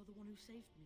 are the one who saved me.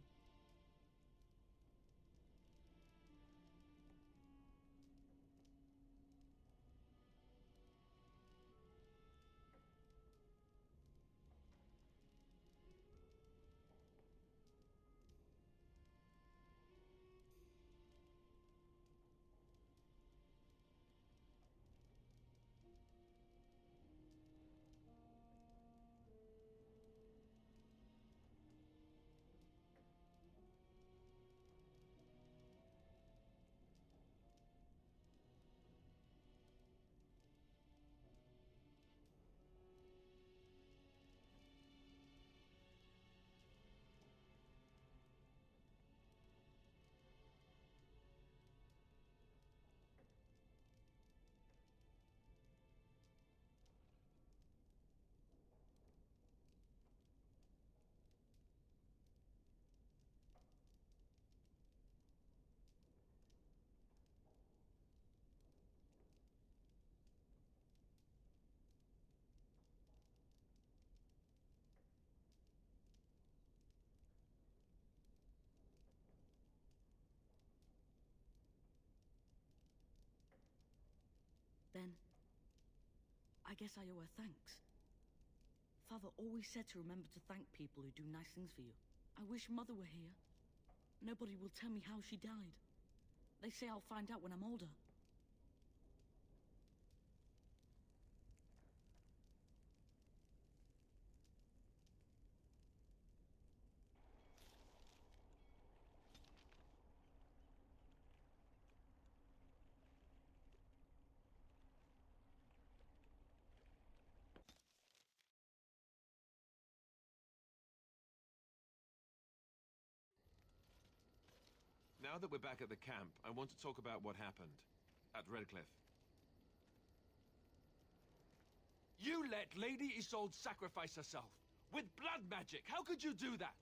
Then, I guess I owe her thanks. Father always said to remember to thank people who do nice things for you. I wish Mother were here. Nobody will tell me how she died. They say I'll find out when I'm older. Now that we're back at the camp, I want to talk about what happened at Redcliffe. You let Lady Isolde sacrifice herself with blood magic. How could you do that?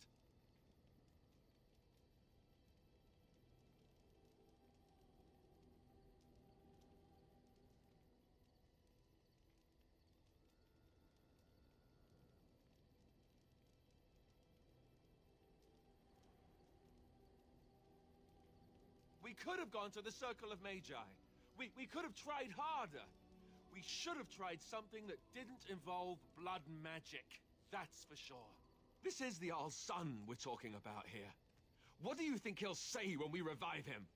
We could have gone to the Circle of Magi. We could have tried harder. We should have tried something that didn't involve blood magic. That's for sure. This is the Jarl's son we're talking about here. What do you think he'll say when we revive him?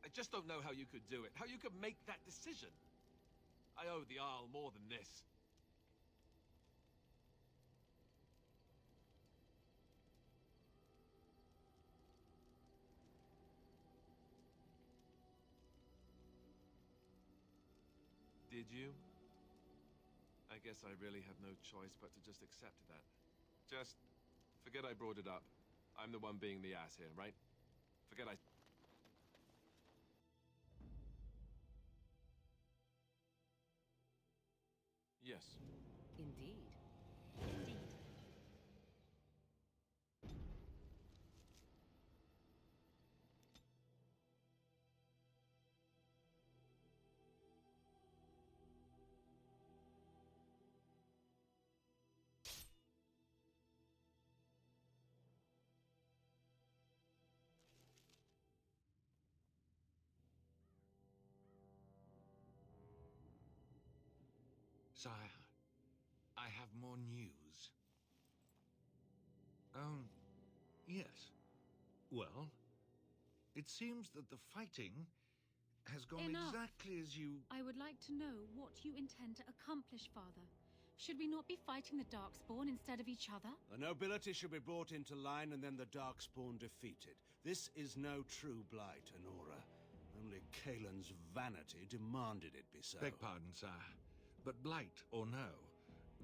I just don't know how you could do it, how you could make that decision. I owe the Jarl more than this. Did you? I guess I really have no choice but to just accept that. Just forget I brought it up. I'm the one being the ass here, right? Forget I... Yes. Indeed. Indeed. Sire, I have more news. Yes. Well, it seems that the fighting has gone Enough. exactly as you... I would like to know what you intend to accomplish, Father. Should we not be fighting the Darkspawn instead of each other? The nobility should be brought into line and then the Darkspawn defeated. This is no true blight, Honora. Only Kaelin's vanity demanded it be so. Beg pardon, sire. But blight or no,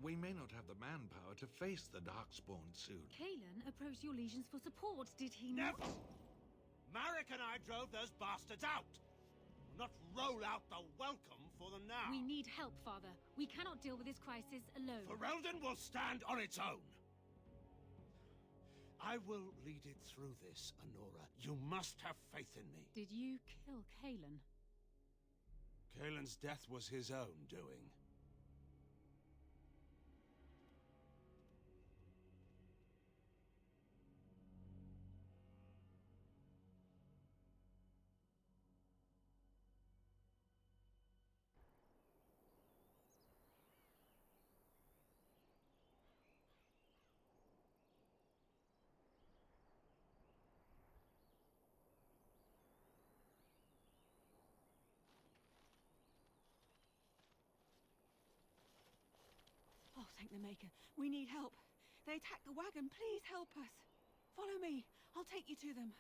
we may not have the manpower to face the Darkspawn soon. Kaelin approached your legions for support, did he not? Never! Marek and I drove those bastards out! Not roll out the welcome for them now! We need help, Father. We cannot deal with this crisis alone. Ferelden will stand on its own! I will lead it through this, Anora. You must have faith in me. Did you kill Kalen? Kalen's death was his own doing. Oh, thank the Maker. We need help. They attacked the wagon. Please help us. Follow me. I'll take you to them.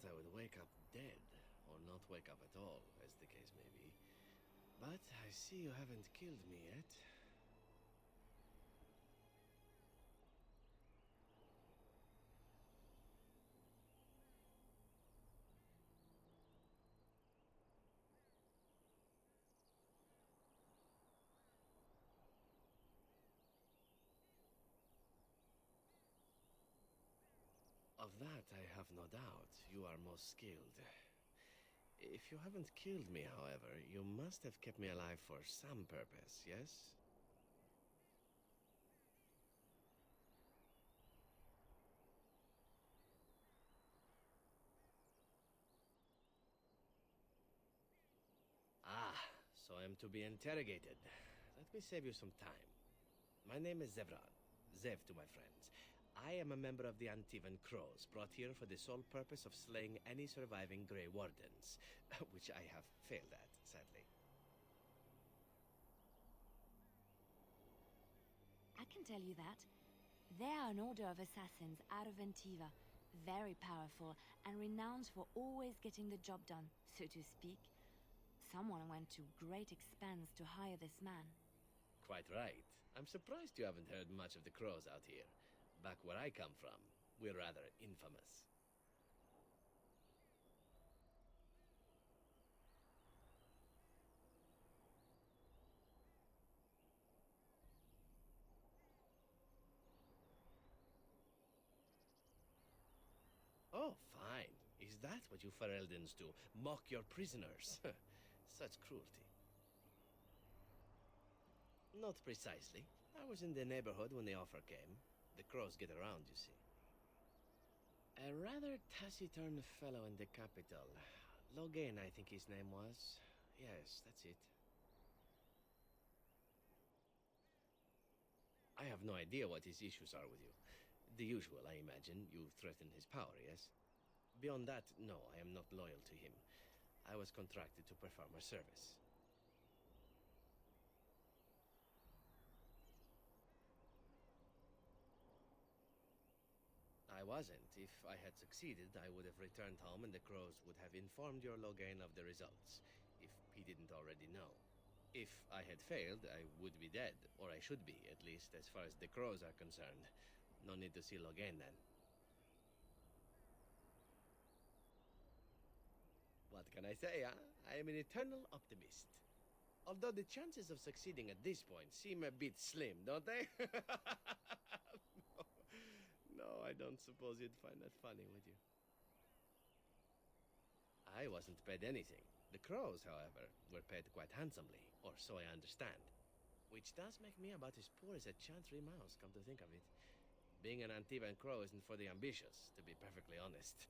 thought I would wake up dead, or not wake up at all, as the case may be. But I see you haven't killed me yet. Of that I have no doubt. You are most skilled. If you haven't killed me, however, you must have kept me alive for some purpose, yes? Ah, so I am to be interrogated. Let me save you some time. My name is Zevrad. Zev to my friends. I am a member of the Antivan Crows, brought here for the sole purpose of slaying any surviving Grey Wardens, which I have failed at, sadly. I can tell you that. They are an order of assassins out of Antiva, very powerful and renowned for always getting the job done, so to speak. Someone went to great expense to hire this man. Quite right. I'm surprised you haven't heard much of the Crows out here. Back where I come from, we're rather infamous. Oh, fine. Is that what you Fereldans do? Mock your prisoners? Such cruelty. Not precisely. I was in the neighborhood when the offer came. The Crows get around, you see. A rather taciturn fellow in the capital. Logain, I think his name was. Yes, that's it. I have no idea what his issues are with you. The usual, I imagine. You threaten his power, yes? Beyond that, no, I am not loyal to him. I was contracted to perform a service. I wasn't. If I had succeeded, I would have returned home and the Crows would have informed your Logain of the results, if he didn't already know. If I had failed, I would be dead, or I should be, at least as far as the Crows are concerned. No need to see Logain then. What can I say, huh? I am an eternal optimist. Although the chances of succeeding at this point seem a bit slim, don't they? No, I don't suppose you'd find that funny, would you? I wasn't paid anything. The Crows, however, were paid quite handsomely, or so I understand. Which does make me about as poor as a chantry mouse, come to think of it. Being an Antivan Crow isn't for the ambitious, to be perfectly honest.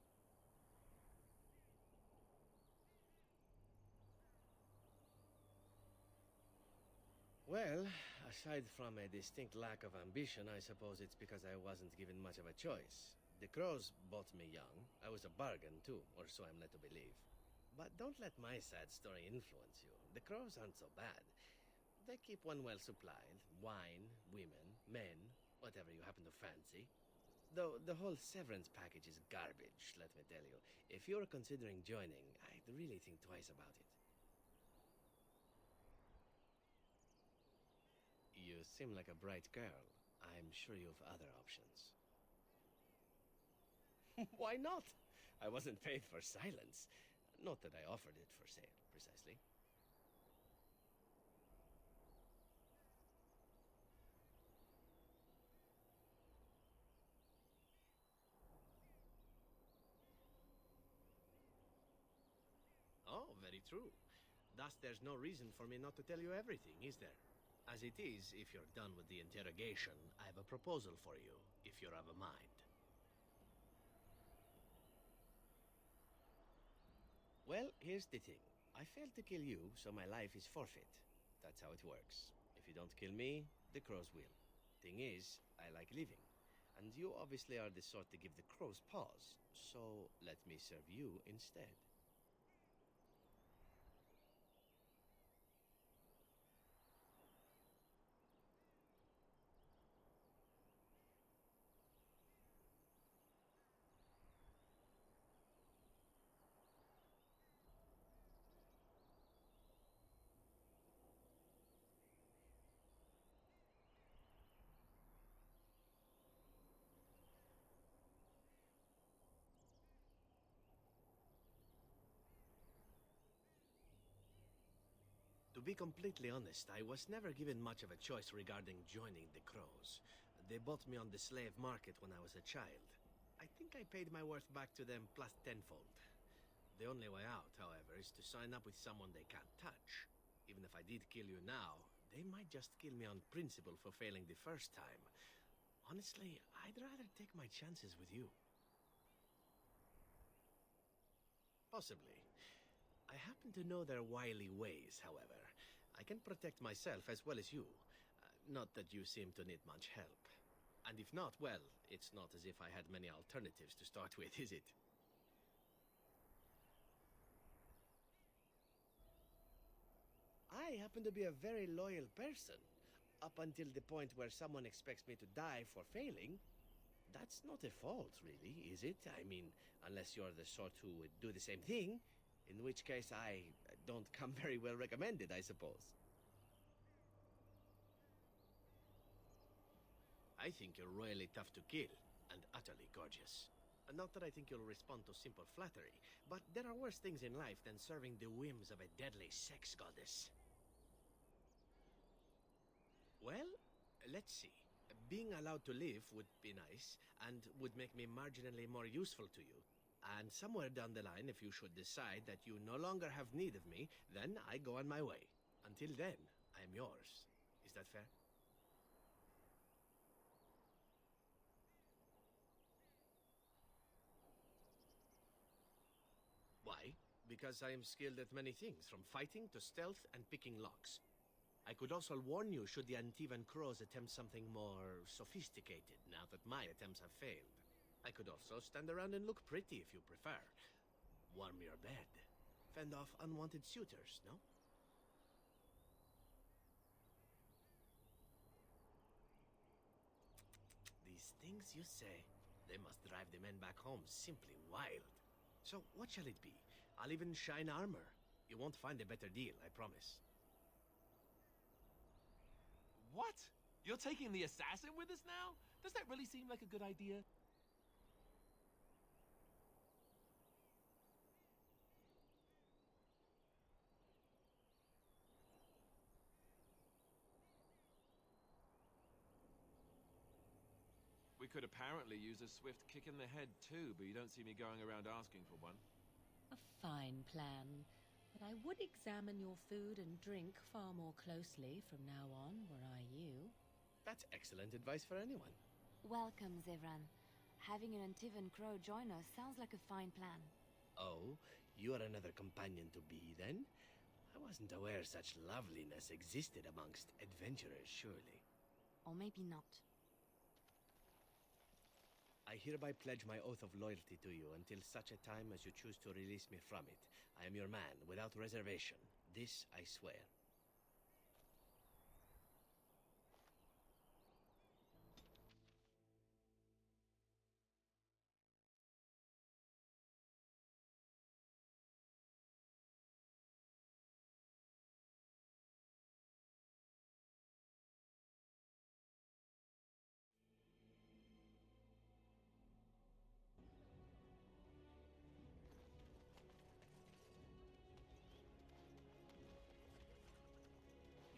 Well, aside from a distinct lack of ambition, I suppose it's because I wasn't given much of a choice. The Crows bought me young. I was a bargain, too, or so I'm led to believe. But don't let my sad story influence you. The Crows aren't so bad. They keep one well supplied. Wine, women, men, whatever you happen to fancy. Though the whole severance package is garbage, let me tell you. If you're considering joining, I'd really think twice about it. You seem like a bright girl. I'm sure you've other options. Why not? I wasn't paid for silence. Not that I offered it for sale, precisely. Oh, very true. Thus, there's no reason for me not to tell you everything, is there? As it is, if you're done with the interrogation, I have a proposal for you, if you're of a mind. Well, here's the thing. I failed to kill you, so my life is forfeit. That's how it works. If you don't kill me, the Crows will. Thing is, I like living. And you obviously are the sort to give the Crows pause, so let me serve you instead. To be completely honest, I was never given much of a choice regarding joining the Crows. They bought me on the slave market when I was a child. I think I paid my worth back to them plus tenfold. The only way out, however, is to sign up with someone they can't touch. Even if I did kill you now, they might just kill me on principle for failing the first time. Honestly, I'd rather take my chances with you. Possibly. I happen to know their wily ways, however. I can protect myself as well as you. Not that you seem to need much help. And if not, well, it's not as if I had many alternatives to start with, is it? I happen to be a very loyal person. Up until the point where someone expects me to die for failing. That's not a fault, really, is it? I mean, unless you're the sort who would do the same thing, in which case I don't come very well recommended, I suppose. I think you're royally tough to kill, and utterly gorgeous. Not that I think you'll respond to simple flattery, but there are worse things in life than serving the whims of a deadly sex goddess. Well, let's see. Being allowed to live would be nice, and would make me marginally more useful to you. And somewhere down the line, if you should decide that you no longer have need of me, then I go on my way. Until then, I am yours. Is that fair? Why? Because I am skilled at many things, from fighting to stealth and picking locks. I could also warn you should the Antivan Crows attempt something more sophisticated, now that my attempts have failed. I could also stand around and look pretty if you prefer. Warm your bed. Fend off unwanted suitors, no? These things you say, they must drive the men back home simply wild. So what shall it be? I'll even shine armor. You won't find a better deal, I promise. What? You're taking the assassin with us now? Does that really seem like a good idea? We could apparently use a swift kick in the head too, but you don't see me going around asking for one. A fine plan. But I would examine your food and drink far more closely from now on, were I you. That's excellent advice for anyone. Welcome, Zevran. Having an Antivan Crow join us sounds like a fine plan. Oh, you are another companion to be, then? I wasn't aware such loveliness existed amongst adventurers, surely. Or maybe not. I hereby pledge my oath of loyalty to you until such a time as you choose to release me from it. I am your man, without reservation. This I swear.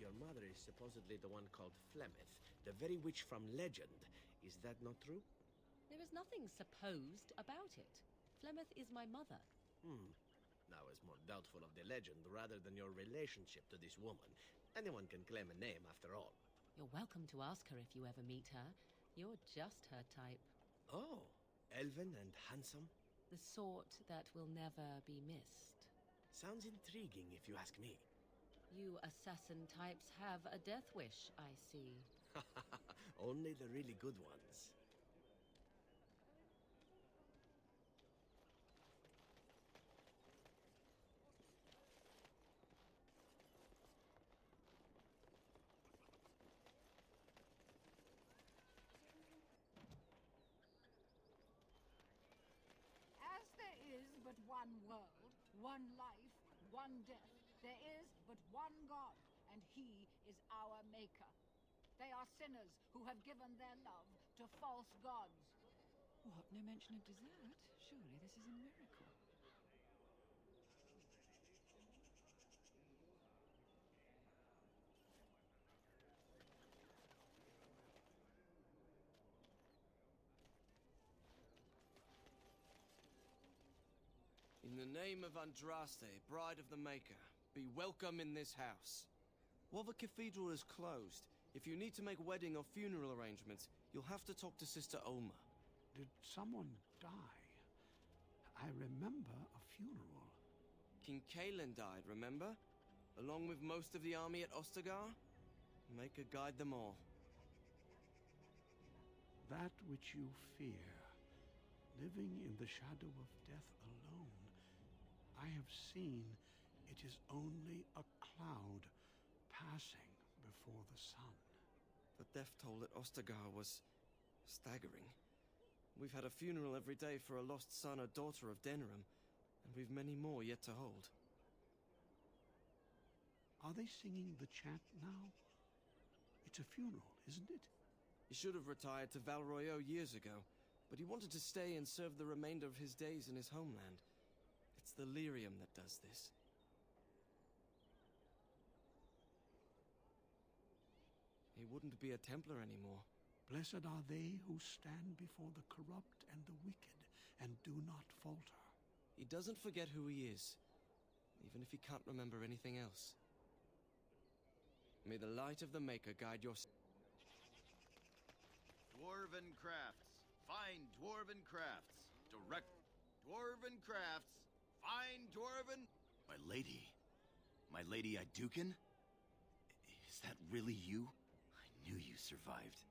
Your mother is supposedly the one called Flemeth, the very witch from legend. Is that not true? There is nothing supposed about it. Flemeth is my mother. I was more doubtful of the legend rather than your relationship to this woman. Anyone can claim a name, after all. You're welcome to ask her if you ever meet her. You're just her type. Oh, elven and handsome? The sort that will never be missed. Sounds intriguing, if you ask me. You assassin types have a death wish, I see. Only the really good ones. As there is but one world, one life, one death, there is but one God, and He is our Maker. They are sinners who have given their love to false gods. What? No mention of dessert? Surely this is a miracle. the name of Andraste, bride of the Maker, be welcome in this house. While the cathedral is closed, if you need to make wedding or funeral arrangements, you'll have to talk to Sister Oma. Did someone die? I remember a funeral. King Kalen died, remember? Along with most of the army at Ostagar? Maker guide them all. That which you fear, living in the shadow of death alone, I have seen it is only a cloud passing before the sun. The death toll at Ostagar was staggering. We've had a funeral every day for a lost son or daughter of Denerim, and we've many more yet to hold. Are they singing the chant now? It's a funeral, isn't it? He should have retired to Valroyo years ago, but he wanted to stay and serve the remainder of his days in his homeland. It's the lyrium that does this. He wouldn't be a Templar anymore. Blessed are they who stand before the corrupt and the wicked and do not falter. He doesn't forget who he is, even if he can't remember anything else. May the light of the Maker guide your... Dwarven crafts. Fine dwarven crafts. Direct dwarven crafts. Fine dwarven... My lady Aeducan? Is that really you? I knew you survived.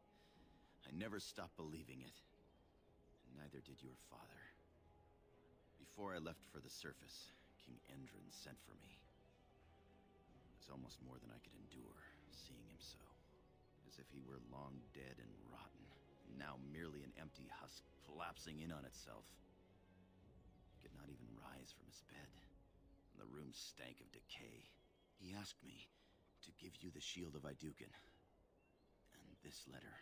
I never stopped believing it. And neither did your father. Before I left for the surface, King Endrin sent for me. It was almost more than I could endure, seeing him so. As if he were long dead and rotten, now merely an empty husk collapsing in on itself. He could not even rise from his bed, and the room stank of decay. He asked me to give you the shield of Aeducan, and this letter.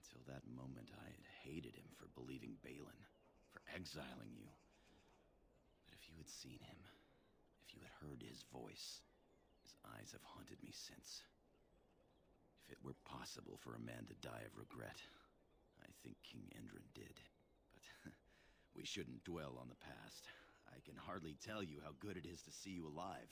Until that moment, I had hated him for believing Balin, for exiling you. But if you had seen him, if you had heard his voice, his eyes have haunted me since. If it were possible for a man to die of regret, I think King Endrin did. But we shouldn't dwell on the past. I can hardly tell you how good it is to see you alive.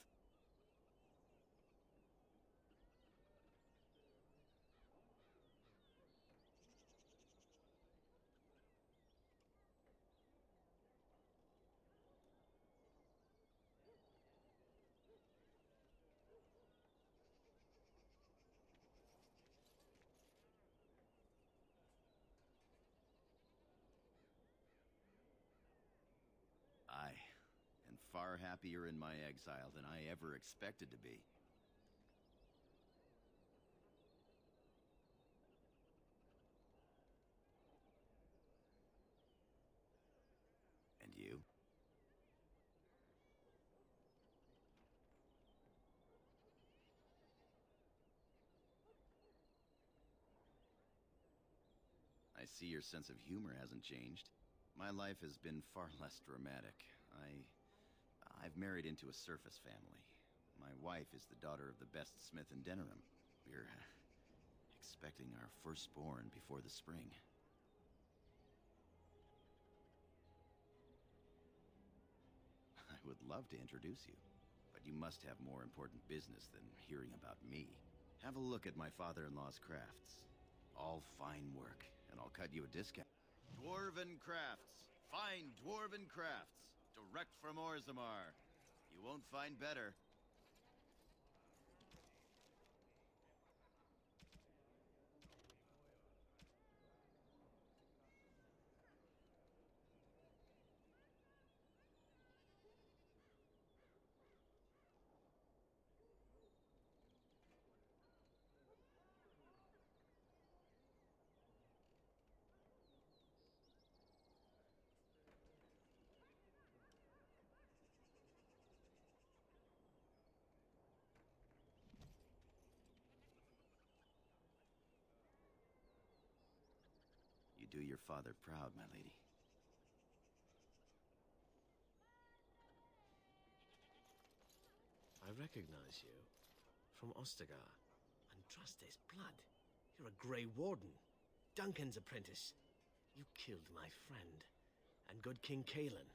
I am far happier in my exile than I ever expected to be. And you? I see your sense of humor hasn't changed. My life has been far less dramatic. I've married into a surface family. My wife is the daughter of the best smith in Denerim. We're expecting our firstborn before the spring. I would love to introduce you, but you must have more important business than hearing about me. Have a look at my father-in-law's crafts. All fine work, and I'll cut you a discount. Dwarven crafts. Fine dwarven crafts. Direct from Orzammar. You won't find better. You do your father proud, my lady. I recognize you. From Ostagar. Andraste's blood. You're a Grey Warden. Duncan's apprentice. You killed my friend, and good King Kalen.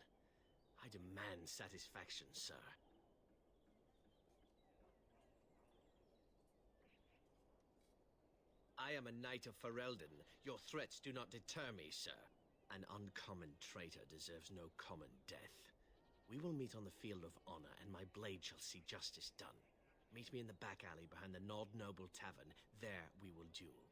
I demand satisfaction, sir. I am a knight of Ferelden. Your threats do not deter me, sir. An uncommon traitor deserves no common death. We will meet on the field of honor, and my blade shall see justice done. Meet me in the back alley behind the Nord Noble Tavern. There we will duel.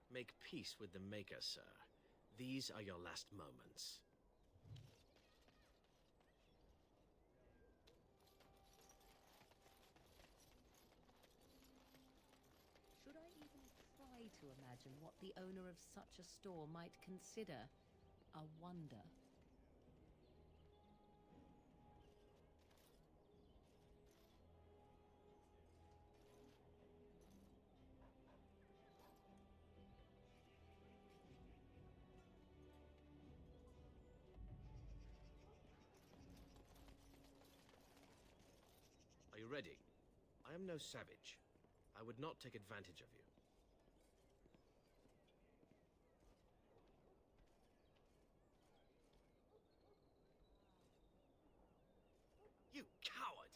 Make peace with the Maker, sir. These are your last moments. Should I even try to imagine what the owner of such a store might consider a wonder? Are you ready? I am no savage. I would not take advantage of you. You coward!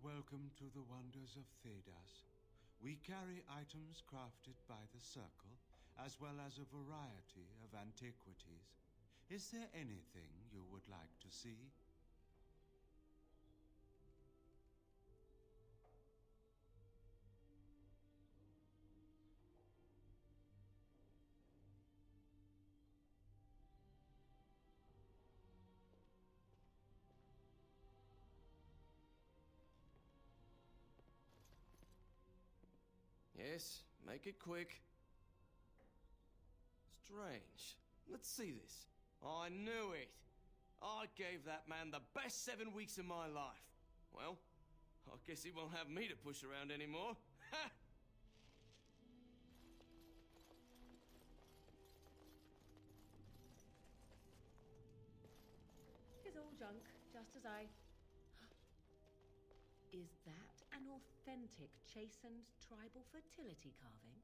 Welcome to the wonders of Thedas. We carry items crafted by the Circle, as well as a variety of antiquities. Is there anything you would like to see? Yes, make it quick. Strange. Let's see this. I knew it! I gave that man the best 7 weeks of my life. Well, I guess he won't have me to push around anymore. Ha! Tis all junk, just as I... Is that an authentic chastened tribal fertility carving?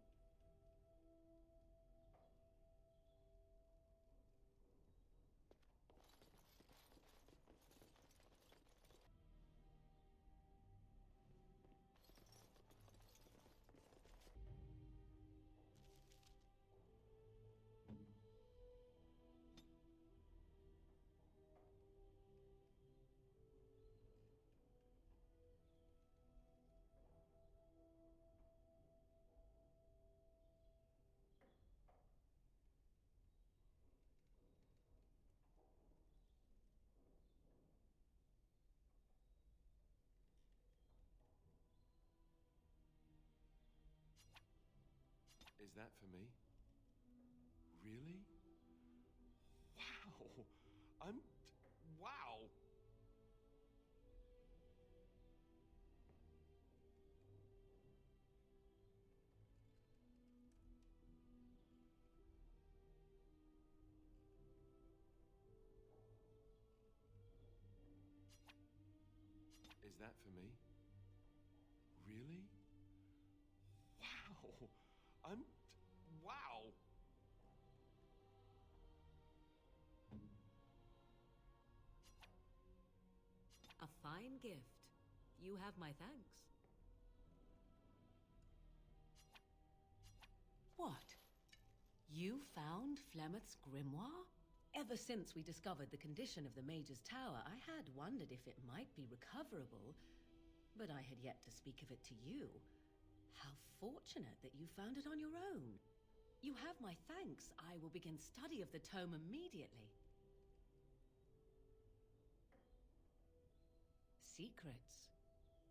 Is that for me? Really? Wow! Wow! Is that for me? Really? Wow! Wow! A fine gift. You have my thanks. What? You found Flemeth's grimoire? Ever since we discovered the condition of the Mage's Tower, I had wondered if it might be recoverable, but I had yet to speak of it to you. How fortunate that you found it on your own. You have my thanks. I will begin study of the tome immediately. Secrets.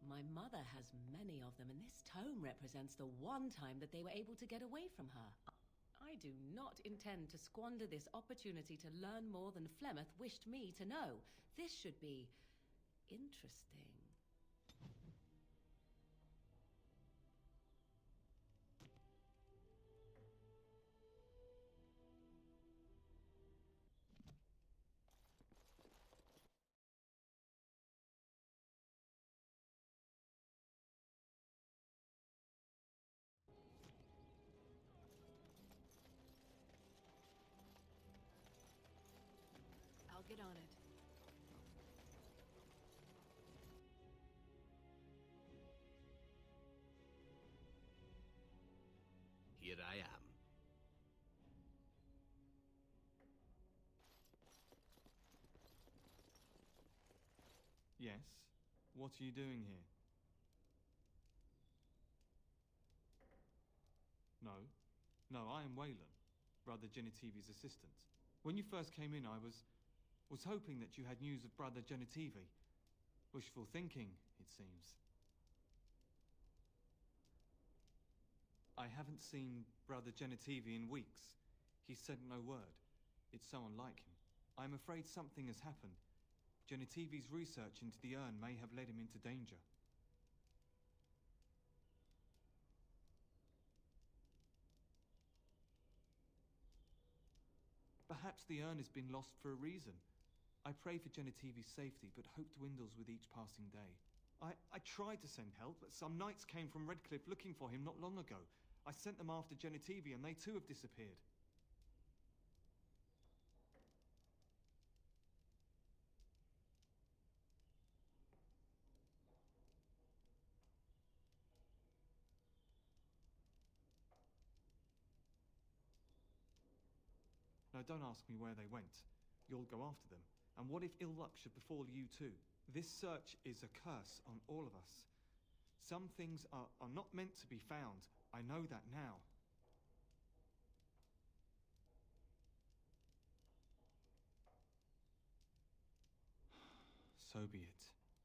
My mother has many of them, and this tome represents the one time that they were able to get away from her. I do not intend to squander this opportunity to learn more than Flemeth wished me to know. This should be interesting. I'll get on it. Here I am. Yes? What are you doing here? No. No, I am Wayland, Brother Genitivi's assistant. When you first came in, I was hoping that you had news of Brother Genitivi. Wishful thinking, it seems. I haven't seen Brother Genitivi in weeks. He sent no word. It's so unlike him. I'm afraid something has happened. Genitivi's research into the urn may have led him into danger. Perhaps the urn has been lost for a reason. I pray for Genitivi's safety, but hope dwindles with each passing day. I tried to send help, but some knights came from Redcliffe looking for him not long ago. I sent them after Genitivi, and they too have disappeared. No, don't ask me where they went. You'll go after them. And what if ill luck should befall you too? This search is a curse on all of us. Some things are not meant to be found. I know that now. So be it.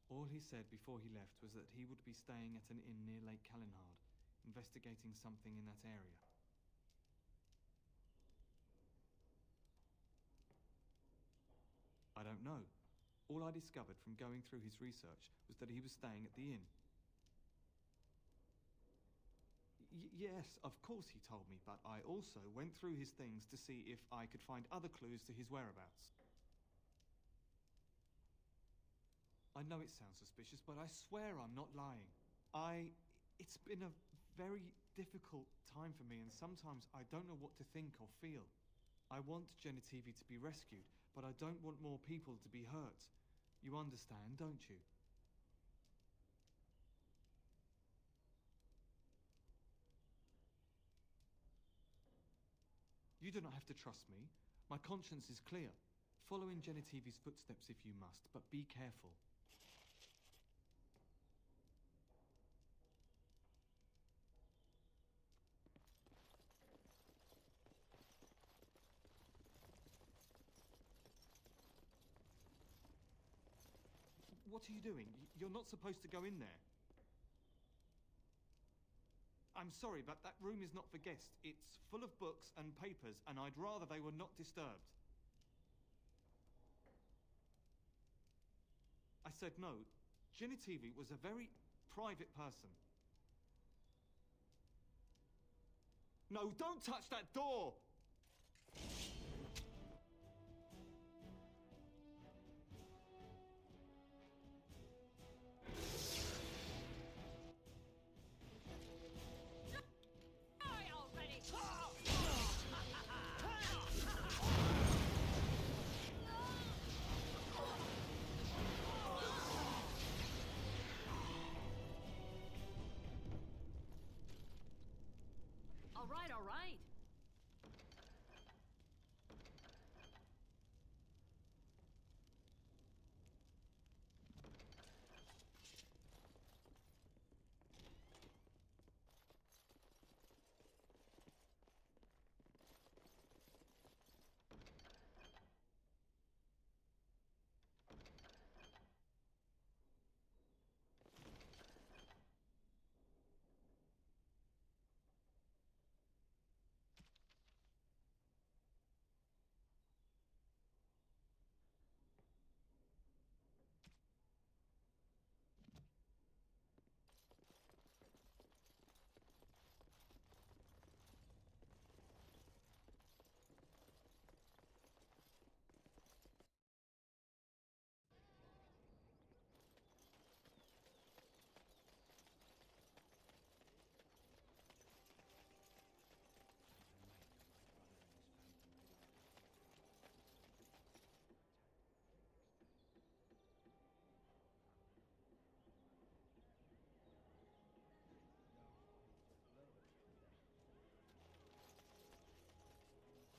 All he said before he left was that he would be staying at an inn near Lake Calenhard. investigating something in that area. I don't know. All I discovered from going through his research was that he was staying at the inn. Yes, of course he told me, but I also went through his things to see if I could find other clues to his whereabouts. I know it sounds suspicious, but I swear I'm not lying. It's been a very difficult time for me, and sometimes I don't know what to think or feel. I want Genitivi to be rescued, but I don't want more people to be hurt. You understand, don't you? You do not have to trust me. My conscience is clear. Follow in Genitivi's footsteps if you must, but be careful. What are you doing? You're not supposed to go in there. I'm sorry, but that room is not for guests. It's full of books and papers, and I'd rather they were not disturbed. I said no. Genitivi was a very private person. No, don't touch that door! All right.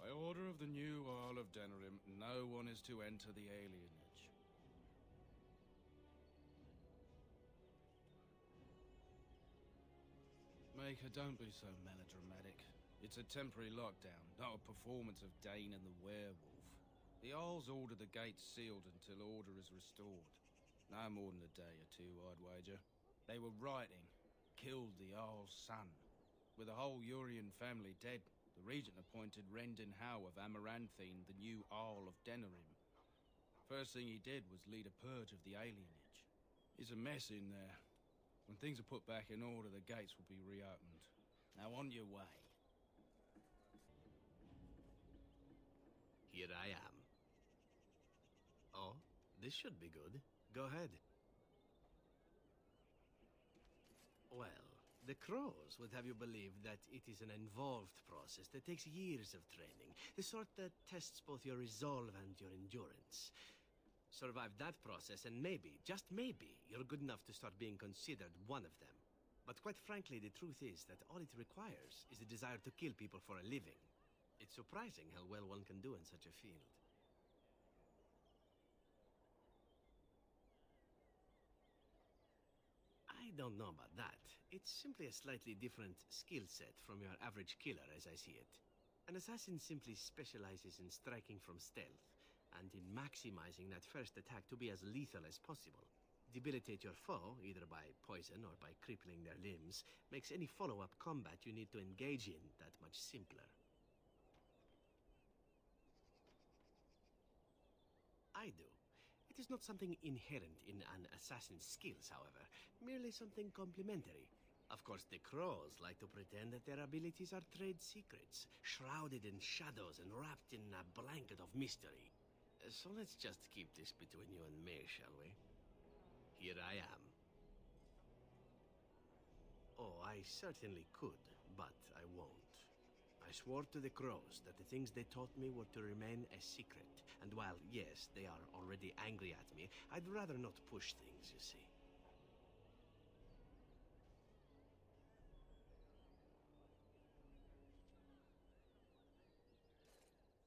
By order of the new Earl of Denerim, no one is to enter the alienage. Maker, don't be so melodramatic. It's a temporary lockdown, not a performance of Dane and the werewolf. The Earls ordered the gates sealed until order is restored. No more than a day or two, I'd wager. They were writing, killed the Earl's son. With the whole Urian family dead, the regent appointed Rendon Howe of Amaranthine the new Earl of Denerim. First thing he did was lead a purge of the alienage. It's a mess in there. When things are put back in order, the gates will be reopened. Now on your way. Here I am. Oh, this should be good. Go ahead. Well, the Crows would have you believe that it is an involved process that takes years of training. The sort that tests both your resolve and your endurance. Survive that process and maybe, just maybe, you're good enough to start being considered one of them. But quite frankly, the truth is that all it requires is the desire to kill people for a living. It's surprising how well one can do in such a field. I don't know about that. It's simply a slightly different skill set from your average killer, as I see it. An assassin simply specializes in striking from stealth, and in maximizing that first attack to be as lethal as possible. debilitate your foe, either by poison or by crippling their limbs, makes any follow-up combat you need to engage in that much simpler. I do. It is not something inherent in an assassin's skills, however, merely something complementary. Of course, the crows like to pretend that their abilities are trade secrets, shrouded in shadows and wrapped in a blanket of mystery. So let's just keep this between you and me, shall we? Here I am. Oh, I certainly could, but I won't. I swore to the crows that the things they taught me were to remain a secret. And while, yes, they are already angry at me, I'd rather not push things, you see.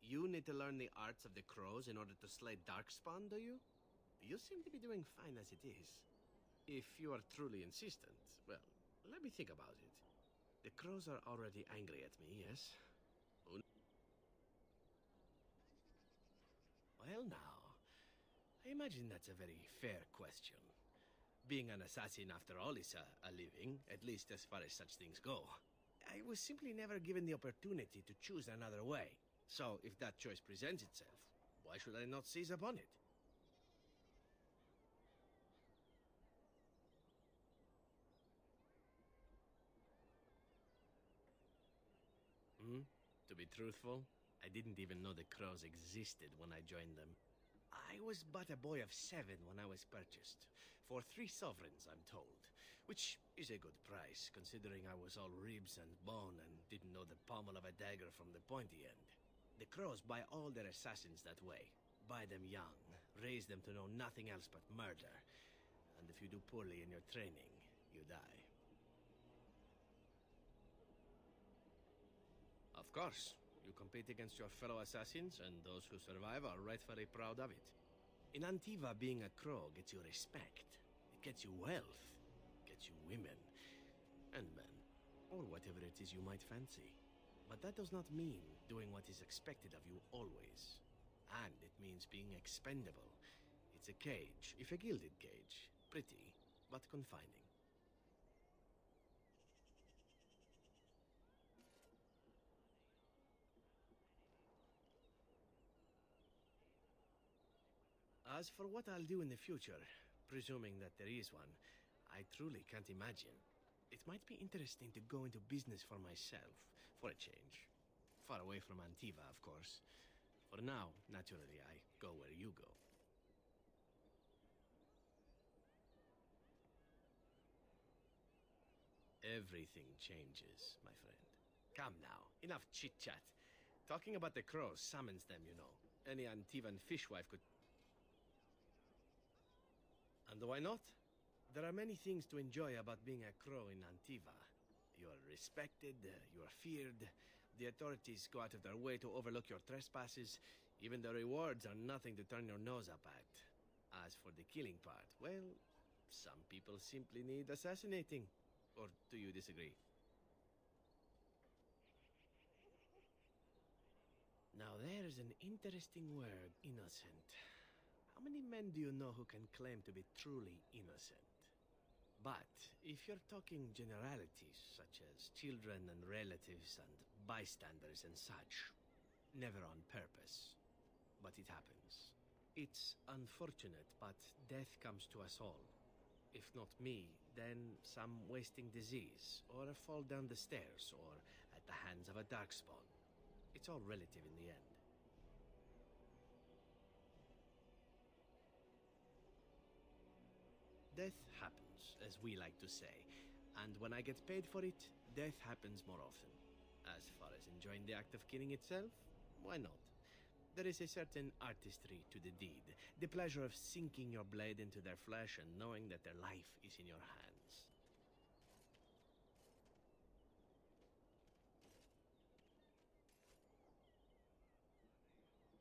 You need to learn the arts of the crows in order to slay Darkspawn, do you? You seem to be doing fine as it is. If you are truly insistent, well, let me think about it. The crows are already angry at me, yes? Well now, I imagine that's a very fair question. Being an assassin, after all, is a living, at least as far as such things go. I was simply never given the opportunity to choose another way. So, if that choice presents itself, why should I not seize upon it? To be truthful, I didn't even know the crows existed when I joined them. I was but a boy of 7 when I was purchased. For 3 sovereigns, I'm told. Which is a good price, considering I was all ribs and bone and didn't know the pommel of a dagger from the pointy end. The crows buy all their assassins that way. Buy them young, raise them to know nothing else but murder. And if you do poorly in your training, you die. Of course, you compete against your fellow assassins, and those who survive are rightfully proud of it. In Antiva, being a crow gets you respect. It gets you wealth. Gets you women. And men. Or whatever it is you might fancy. But that does not mean doing what is expected of you always. And it means being expendable. It's a cage, if a gilded cage. Pretty, but confining. As for what I'll do in the future, presuming that there is one, I truly can't imagine. It might be interesting to go into business for myself, for a change. Far away from Antiva, of course. For now, naturally, I go where you go. Everything changes, my friend. Come now, enough chit-chat. Talking about the crows summons them, you know. Any Antivan fishwife could... And why not? There are many things to enjoy about being a crow in Antiva. You are respected, you are feared, the authorities go out of their way to overlook your trespasses, even the rewards are nothing to turn your nose up at. As for the killing part, well, some people simply need assassinating. Or do you disagree? Now there's an interesting word, innocent. How many men do you know who can claim to be truly innocent? But if you're talking generalities, such as children and relatives and bystanders and such, never on purpose. But it happens. It's unfortunate, but death comes to us all. If not me, then some wasting disease, or a fall down the stairs, or at the hands of a darkspawn. It's all relative in the end. Death happens, as we like to say, and when I get paid for it, death happens more often. As far as enjoying the act of killing itself, why not? There is a certain artistry to the deed, the pleasure of sinking your blade into their flesh and knowing that their life is in your hands.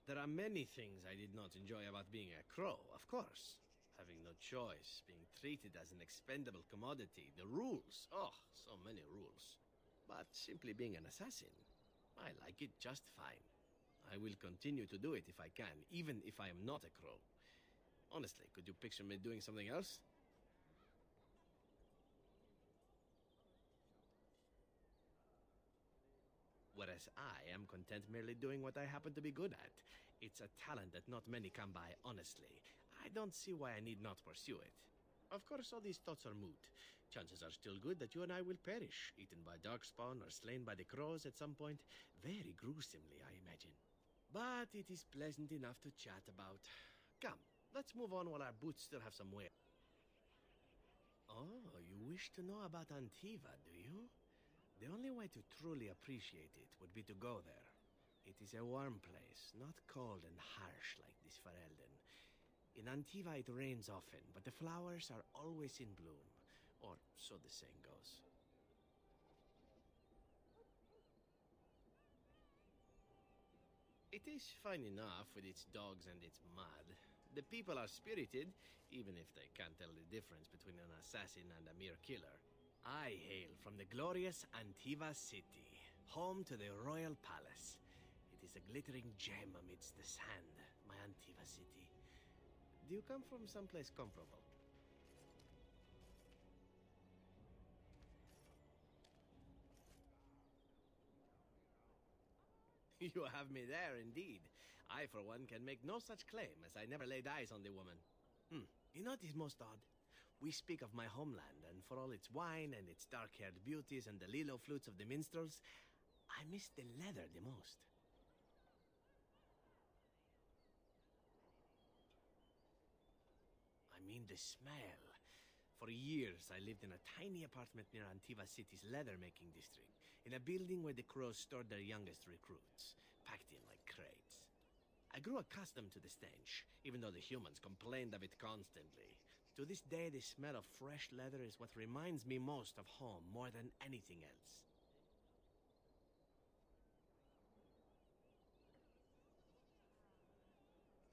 There are many things I did not enjoy about being a crow, of course. Having no choice, being treated as an expendable commodity, the rules, oh, so many rules. But simply being an assassin, I like it just fine. I will continue to do it if I can, even if I am not a crow. Honestly, could you picture me doing something else? whereas I am content merely doing what I happen to be good at. It's a talent that not many come by honestly. I don't see why I need not pursue it. Of course, all these thoughts are moot. Chances are still good that you and I will perish, eaten by darkspawn or slain by the crows at some point, very gruesomely, I imagine. But it is pleasant enough to chat about. Come, let's move on while our boots still have some wear. Oh, you wish to know about Antiva, do you? The only way to truly appreciate it would be to go there. It is a warm place, not cold and harsh like this Ferelden. In Antiva it rains often, but the flowers are always in bloom. Or so the saying goes. It is fine enough with its dogs and its mud. The people are spirited, even if they can't tell the difference between an assassin and a mere killer. I hail from the glorious Antiva city, home to the royal palace. It is a glittering gem amidst the sand, my Antiva city. Do you come from someplace comparable? You have me there, indeed. I, for one, can make no such claim, as I never laid eyes on the woman. You know what is most odd? We speak of my homeland, and for all its wine and its dark-haired beauties and the lilo flutes of the minstrels, I miss the leather the most. I mean the smell. For years, I lived in a tiny apartment near Antiva City's leather-making district, in a building where the crows stored their youngest recruits, packed in like crates. I grew accustomed to the stench, even though the humans complained of it constantly. To this day, the smell of fresh leather is what reminds me most of home more than anything else.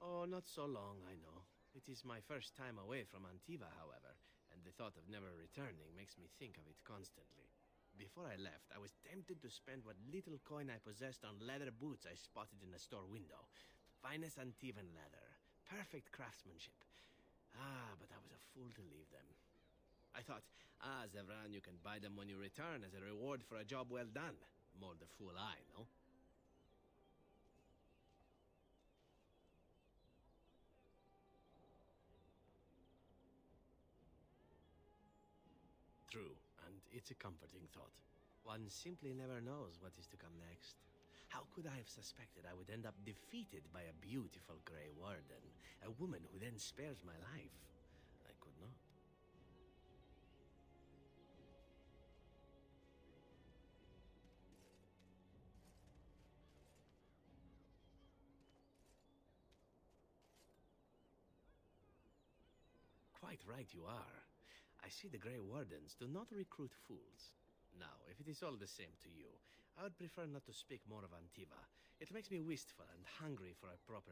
Oh, not so long, I know. It is my first time away from Antiva, however, and the thought of never returning makes me think of it constantly. Before I left, I was tempted to spend what little coin I possessed on leather boots I spotted in a store window. Finest Antivan leather. Perfect craftsmanship. Ah, but I was a fool to leave them. I thought, Zevran, you can buy them when you return as a reward for a job well done. More the fool I, no? True, and it's a comforting thought. One simply never knows what is to come next. How could I have suspected I would end up defeated by a beautiful Grey Warden, a woman who then spares my life? I could not. Quite right you are. I see the Grey Wardens do not recruit fools. Now, if it is all the same to you, I would prefer not to speak more of Antiva. It makes me wistful and hungry for a proper